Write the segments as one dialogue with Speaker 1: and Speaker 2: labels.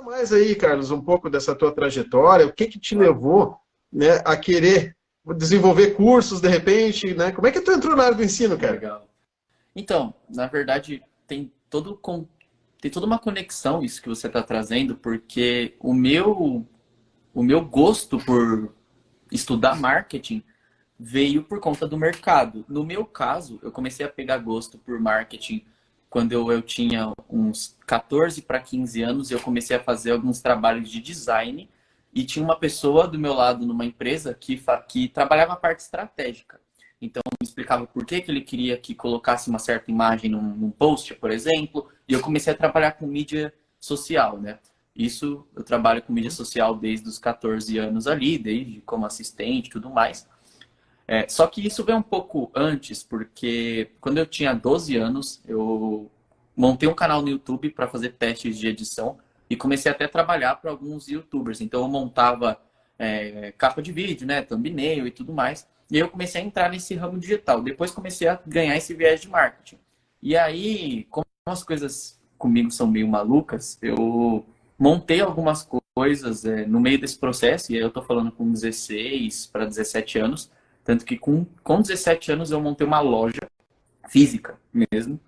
Speaker 1: Conta mais aí, Carlos, um pouco dessa tua trajetória, o que que te levou, né, a querer desenvolver cursos de repente, né? Como é que tu entrou na área do ensino, cara?
Speaker 2: Legal. Então, na verdade, tem toda uma conexão isso que você está trazendo, porque o meu gosto por estudar marketing veio por conta do mercado. No meu caso, eu comecei a pegar gosto por marketing quando eu tinha uns 14 para 15 anos. Eu comecei a fazer alguns trabalhos de design e tinha uma pessoa do meu lado numa empresa que trabalhava a parte estratégica. Então, me explicava por que ele queria que colocasse uma certa imagem num post, por exemplo, e eu comecei a trabalhar com mídia social, né? Isso, eu trabalho com mídia social desde os 14 anos ali, desde como assistente e tudo mais. Só que isso veio um pouco antes, porque quando eu tinha 12 anos, eu montei um canal no YouTube para fazer testes de edição e comecei até a trabalhar para alguns YouTubers. Então eu montava capa de vídeo, né, thumbnail e tudo mais. E aí eu comecei a entrar nesse ramo digital. Depois comecei a ganhar esse viés de marketing. E aí, como as coisas comigo são meio malucas, eu montei algumas coisas no meio desse processo, e aí eu tô falando com 16 para 17 anos, tanto que com 17 anos eu montei uma loja física mesmo.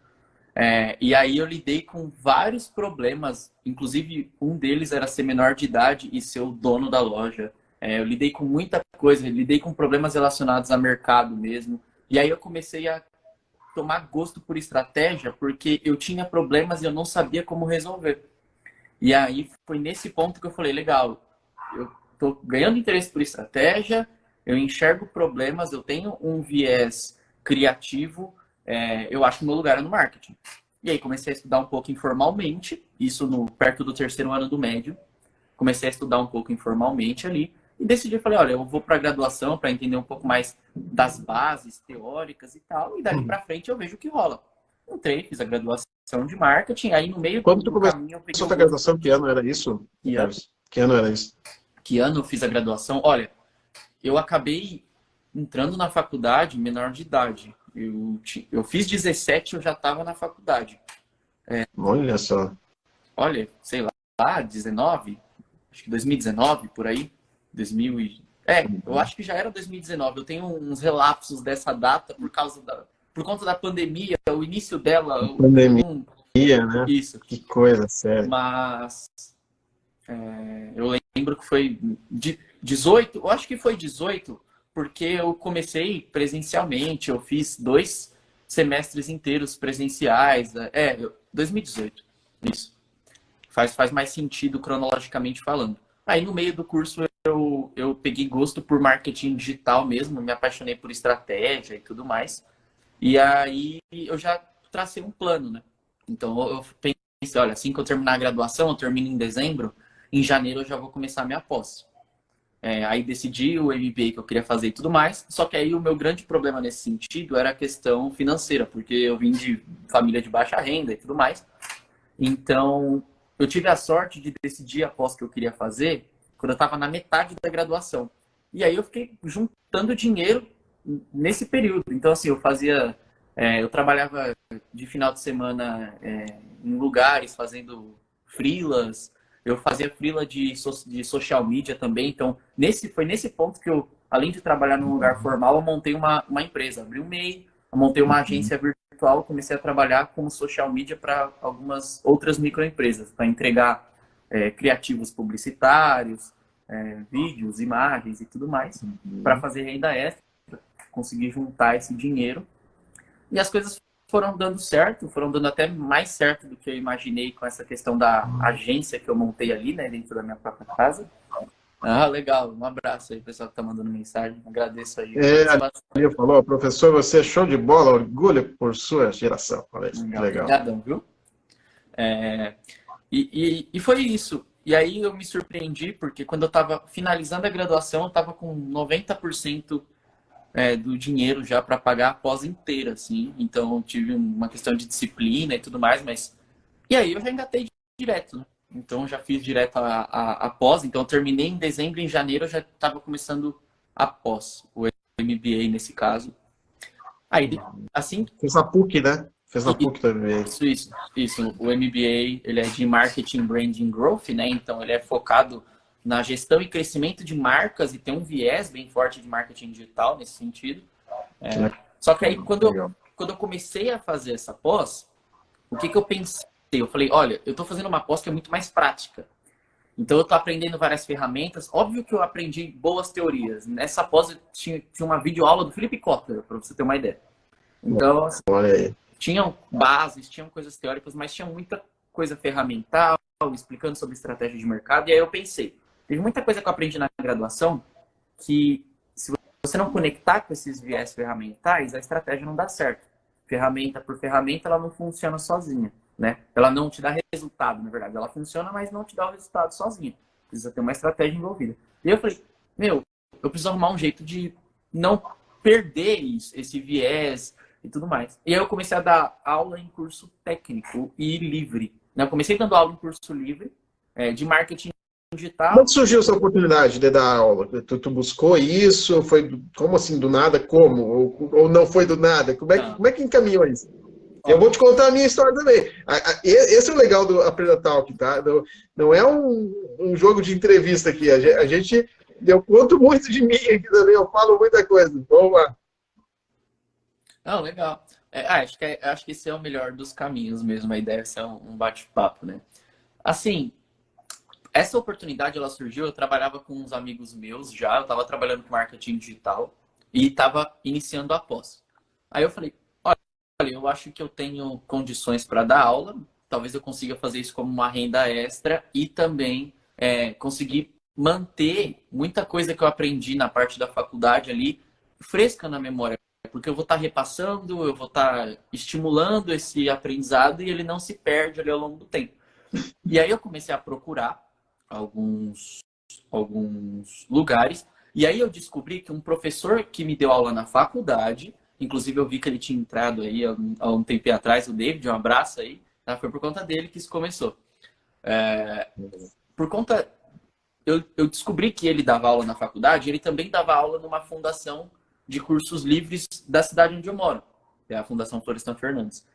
Speaker 2: E aí eu lidei com vários problemas, inclusive um deles era ser menor de idade e ser o dono da loja. Eu lidei com muita coisa, lidei com problemas relacionados a mercado mesmo. E aí eu comecei a tomar gosto por estratégia, porque eu tinha problemas e eu não sabia como resolver. E aí foi nesse ponto que eu falei, legal, eu estou ganhando interesse por estratégia, eu enxergo problemas, eu tenho um viés criativo, eu acho que o meu lugar é no marketing. E aí comecei a estudar um pouco informalmente, isso perto do terceiro ano do médio. Comecei a estudar um pouco informalmente ali e decidi, falei, olha, eu vou para a graduação para entender um pouco mais das bases teóricas e tal, e dali para frente eu vejo o que rola. Entrei, fiz a graduação de marketing, aí no meio
Speaker 1: Quando tu
Speaker 2: do
Speaker 1: começou
Speaker 2: caminho eu peguei
Speaker 1: a
Speaker 2: o
Speaker 1: tua
Speaker 2: gosto.
Speaker 1: graduação, que ano era isso,
Speaker 2: Que ano,
Speaker 1: Carlos? Que ano era isso?
Speaker 2: que ano eu fiz a graduação? Olha, eu acabei entrando na faculdade menor de idade. Eu fiz 17, eu já estava na faculdade.
Speaker 1: Olha só.
Speaker 2: Olha, sei lá, 19, acho que 2019, por aí. 2000 eu acho que já era 2019. Eu tenho uns relapsos dessa data por conta da pandemia, o início dela, eu
Speaker 1: Pandemia,
Speaker 2: não...
Speaker 1: né?
Speaker 2: Isso.
Speaker 1: Que coisa séria.
Speaker 2: Mas eu lembro que foi 18, eu acho que foi 18, porque eu comecei presencialmente, eu fiz 2 semestres inteiros presenciais. 2018, isso. Faz mais sentido cronologicamente falando. Aí no meio do curso eu peguei gosto por marketing digital mesmo, me apaixonei por estratégia e tudo mais. E aí eu já tracei um plano, né? Então eu pensei, olha, assim que eu terminar a graduação, eu termino em dezembro, em janeiro eu já vou começar a minha pós. Aí decidi o MBA que eu queria fazer e tudo mais. Só que aí o meu grande problema nesse sentido era a questão financeira, porque eu vim de família de baixa renda e tudo mais. Então, eu tive a sorte de decidir a pós que eu queria fazer quando eu estava na metade da graduação. E aí eu fiquei juntando dinheiro nesse período. Então, assim, eu trabalhava de final de semana em lugares fazendo freelas, eu fazia freela de social media também. Então, foi nesse ponto que eu, além de trabalhar num lugar formal, eu montei uma empresa, abri um MEI, eu montei uma agência virtual, comecei a trabalhar como social media para algumas outras microempresas, para entregar criativos publicitários, vídeos, imagens e tudo mais, para fazer renda extra, conseguir juntar esse dinheiro. E as coisas foram dando certo, foram dando até mais certo do que eu imaginei com essa questão da agência que eu montei ali, né, dentro da minha própria casa. Ah, legal. Um abraço aí, pessoal que tá mandando mensagem. Agradeço aí a participação.
Speaker 1: Ali falou, professor, você é show de bola, orgulho por sua geração. Olha isso, que
Speaker 2: Legal,
Speaker 1: legal.
Speaker 2: obrigadão, viu? E foi isso. E aí eu me surpreendi, porque quando eu estava finalizando a graduação, eu estava com 90% do dinheiro já para pagar a pós inteira, assim. Então eu tive uma questão de disciplina e tudo mais, mas... E aí eu já engatei direto, né? Então eu já fiz direto a pós. Então eu terminei em dezembro, em janeiro eu já estava começando a pós, o MBA nesse caso. Aí, assim,
Speaker 1: Fez a PUC, né? Fez na PUC também.
Speaker 2: Isso. O MBA, ele é de Marketing, Branding, Growth, né? Então, ele é focado na gestão e crescimento de marcas e tem um viés bem forte de marketing digital nesse sentido. Só que aí, quando eu comecei a fazer essa pós, o que eu pensei? Eu falei, olha, eu estou fazendo uma pós que é muito mais prática. Então, eu estou aprendendo várias ferramentas. Óbvio que eu aprendi boas teorias. Nessa pós, eu tinha uma videoaula do Felipe Kotler, para você ter uma ideia. Então, assim,
Speaker 1: olha aí.
Speaker 2: Tinham bases, tinham coisas teóricas, mas tinha muita coisa ferramental, explicando sobre estratégia de mercado. E aí eu pensei, teve muita coisa que eu aprendi na graduação que, se você não conectar com esses viés ferramentais, a estratégia não dá certo. Ferramenta por ferramenta, ela não funciona sozinha, né? Ela não te dá resultado, na verdade. Ela funciona, mas não te dá o resultado sozinha. Precisa ter uma estratégia envolvida. E eu falei, eu preciso arrumar um jeito de não perder esse viés e tudo mais. E aí eu comecei a dar aula em curso técnico e livre. Eu comecei dando aula em curso livre de marketing digital.
Speaker 1: Como surgiu essa oportunidade de dar aula? Tu buscou isso? Foi como assim, do nada? Como? Ou não foi do nada? Como é que encaminhou isso? Eu vou te contar a minha história também. Esse é o legal do Aprenda Talk, tá? Não é um jogo de entrevista aqui. Eu conto muito de mim aqui também, eu falo muita coisa. Vamos lá.
Speaker 2: Não, legal. Acho que esse é o melhor dos caminhos mesmo. A ideia é ser um bate-papo, né? Assim, essa oportunidade ela surgiu, eu trabalhava com uns amigos meus já, eu estava trabalhando com marketing digital e estava iniciando a pós. Aí eu falei, olha, eu acho que eu tenho condições para dar aula, talvez eu consiga fazer isso como uma renda extra e também conseguir manter muita coisa que eu aprendi na parte da faculdade ali fresca na memória. Porque eu vou estar repassando, eu vou estar estimulando esse aprendizado e ele não se perde ali ao longo do tempo. E aí eu comecei a procurar alguns lugares. E aí eu descobri que um professor que me deu aula na faculdade, inclusive eu vi que ele tinha entrado aí há um tempo atrás, o David, um abraço aí, tá? Foi por conta dele que isso começou. Eu descobri que ele dava aula na faculdade, ele também dava aula numa fundação de cursos livres da cidade onde eu moro, que é a Fundação Florestan Fernandes.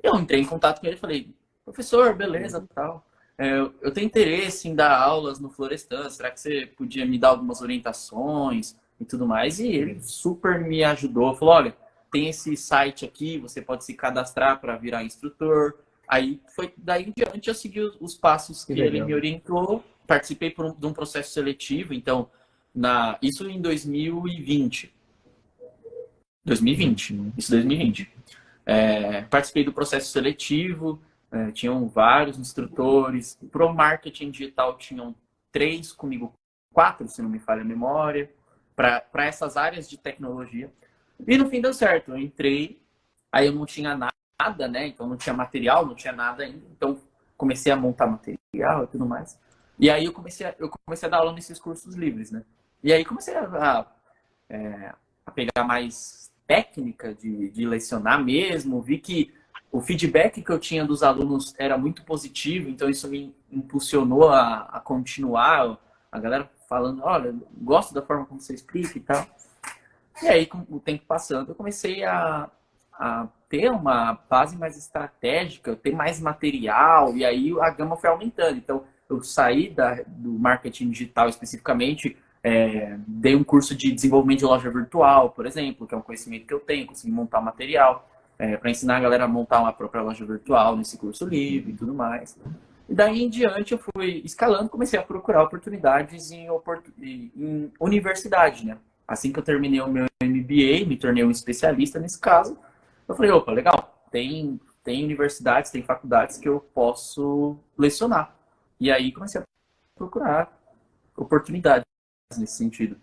Speaker 2: Eu entrei em contato com ele e falei, professor, beleza, tal. Eu tenho interesse em dar aulas no Florestan, será que você podia me dar algumas orientações e tudo mais? E ele super me ajudou, falou, olha, tem esse site aqui, você pode se cadastrar para virar instrutor. Aí foi daí em diante eu segui os passos que ele me orientou, participei de um processo seletivo, então, isso em 2020. 2020. Participei do processo seletivo, tinham vários instrutores. Pro marketing digital tinham 3, comigo 4, se não me falha a memória, para essas áreas de tecnologia. E no fim deu certo, eu entrei, aí eu não tinha nada, né? Então não tinha material, não tinha nada ainda. Então comecei a montar material e tudo mais. E aí eu comecei a dar aula nesses cursos livres, né? E aí comecei a pegar mais técnica de lecionar mesmo, vi que o feedback que eu tinha dos alunos era muito positivo, então isso me impulsionou a continuar, a galera falando, olha, gosto da forma como você explica e tal. E aí, com o tempo passando, eu comecei a ter uma base mais estratégica, ter mais material, e aí a gama foi aumentando. Então, eu saí do marketing digital especificamente, dei um curso de desenvolvimento de loja virtual, por exemplo, que é um conhecimento que eu tenho, consegui montar material para ensinar a galera a montar uma própria loja virtual nesse curso livre e tudo mais. E daí em diante eu fui escalando, comecei a procurar oportunidades em universidade, né? Assim que eu terminei o meu MBA, me tornei um especialista nesse caso, eu falei, opa, legal, tem universidades, tem faculdades que eu posso lecionar. E aí comecei a procurar oportunidades nesse sentido.